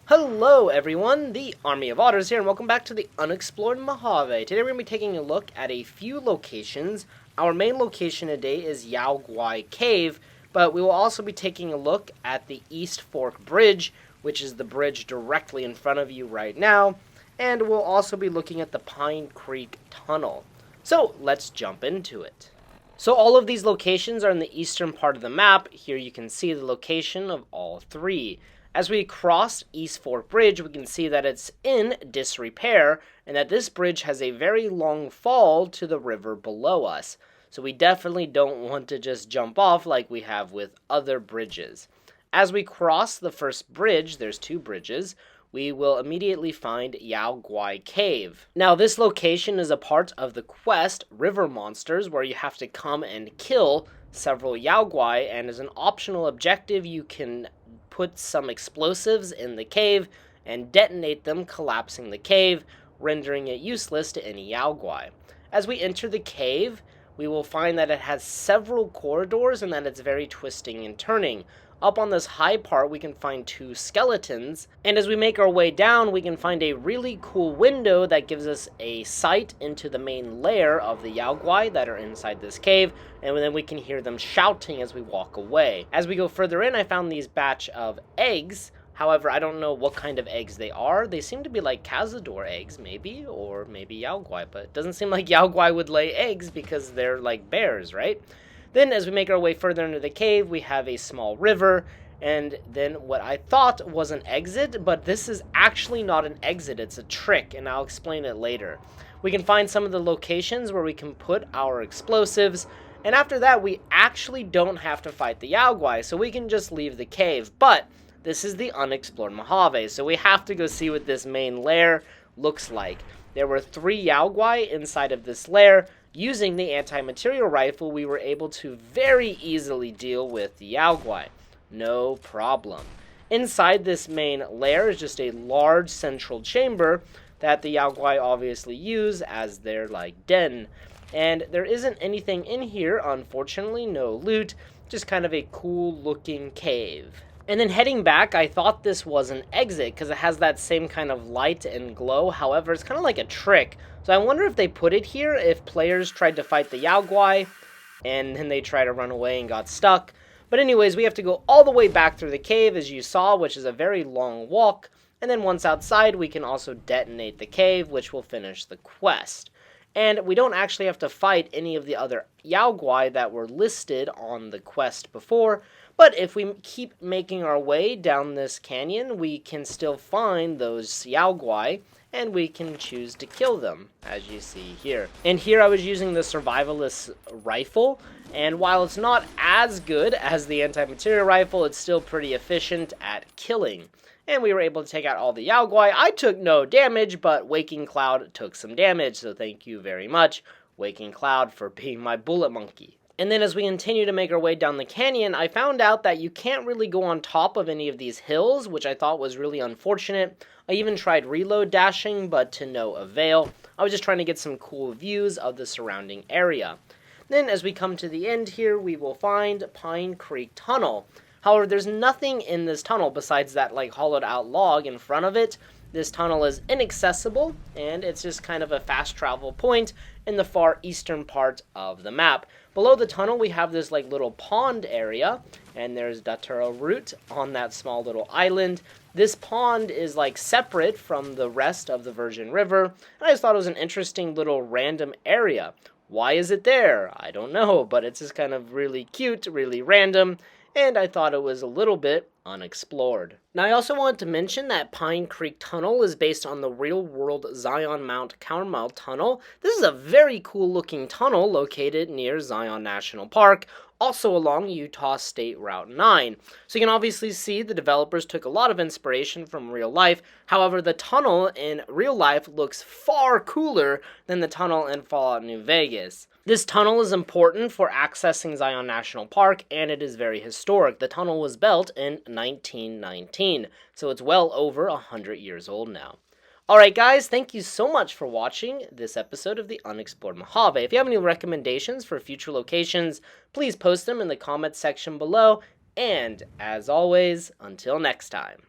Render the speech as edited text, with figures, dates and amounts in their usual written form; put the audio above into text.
Hello everyone, the Army of Otters here, and welcome back to the Unexplored Mojave. Today we're going to be taking a look at a few locations. Our main location today is Yao Guai Cave, but we will also be taking a look at the East Fork Bridge, which is the bridge directly in front of you right now, and we'll also be looking at the Pine Creek Tunnel. So let's jump into it. So all of these locations are in the eastern part of the map. Here you can see the location of all three. As we cross East Fork Bridge, we can see that it's in disrepair and that this bridge has a very long fall to the river below us. So we definitely don't want to just jump off like we have with other bridges. As we cross the first bridge, there's two bridges, we will immediately find Yao Guai Cave. Now this location is a part of the quest River Monsters, where you have to come and kill several Yao Guai, and as an optional objective you can put some explosives in the cave and detonate them, collapsing the cave, rendering it useless to any Yao Guai. As we enter the cave, we will find that it has several corridors and that it's very twisting and turning. Up on this high part, we can find two skeletons, and as we make our way down, we can find a really cool window that gives us a sight into the main lair of the Yao Guai that are inside this cave, and then we can hear them shouting as we walk away. As we go further in, I found these batch of eggs. However, I don't know what kind of eggs they are. They seem to be like cazador eggs, maybe, or maybe Yao Guai, but it doesn't seem like Yao Guai would lay eggs because they're like bears, right? Then as we make our way further into the cave, we have a small river, and then what I thought was an exit, but this is actually not an exit, it's a trick, and I'll explain it later. We can find some of the locations where we can put our explosives, and after that we actually don't have to fight the Yao Guai, so we can just leave the cave. But this is the Unexplored Mojave, so we have to go see what this main lair looks like. There were 3 Yao Guai inside of this lair. Using the anti-material rifle, we were able to very easily deal with the Yao Guai. No problem. Inside this main lair is just a large central chamber that the Yao Guai obviously use as their den. And there isn't anything in here, unfortunately, no loot, just kind of a cool looking cave. And then heading back, I thought this was an exit because it has that same kind of light and glow. However, it's kind of like a trick. So I wonder if they put it here if players tried to fight the Yao Guai and then they tried to run away and got stuck. But anyways, we have to go all the way back through the cave, as you saw, which is a very long walk. And then once outside, we can also detonate the cave, which will finish the quest. And we don't actually have to fight any of the other Yao Guai that were listed on the quest before. But if we keep making our way down this canyon, we can still find those Yao Guai, and we can choose to kill them, as you see here. And here I was using the survivalist rifle, and while it's not as good as the anti-material rifle, it's still pretty efficient at killing. And we were able to take out all the Yao Guai. I took no damage, but Waking Cloud took some damage, so thank you very much, Waking Cloud, for being my bullet monkey. And then as we continue to make our way down the canyon, I found out that you can't really go on top of any of these hills, which I thought was really unfortunate. I even tried reload dashing, but to no avail. I was just trying to get some cool views of the surrounding area. Then as we come to the end here, we will find Pine Creek Tunnel. However, there's nothing in this tunnel besides that hollowed out log in front of it. This tunnel is inaccessible, and it's just kind of a fast travel point in the far eastern part of the map. Below the tunnel, we have this little pond area, and there's Datura root on that small little island. This pond is separate from the rest of the Virgin River, and I just thought it was an interesting little random area. Why is it there? I don't know, but it's just kind of really cute, really random, and I thought it was a little bit unexplored. Now I also wanted to mention that Pine Creek Tunnel is based on the real-world Zion Mount Carmel Tunnel. This is a very cool looking tunnel located near Zion National Park, also along Utah State Route 9. So you can obviously see the developers took a lot of inspiration from real life. However, the tunnel in real life looks far cooler than the tunnel in Fallout New Vegas. This tunnel is important for accessing Zion National Park, and it is very historic. The tunnel was built in 1919, so it's well over 100 years old now. Alright guys, thank you so much for watching this episode of the Unexplored Mojave. If you have any recommendations for future locations, please post them in the comments section below, and as always, until next time.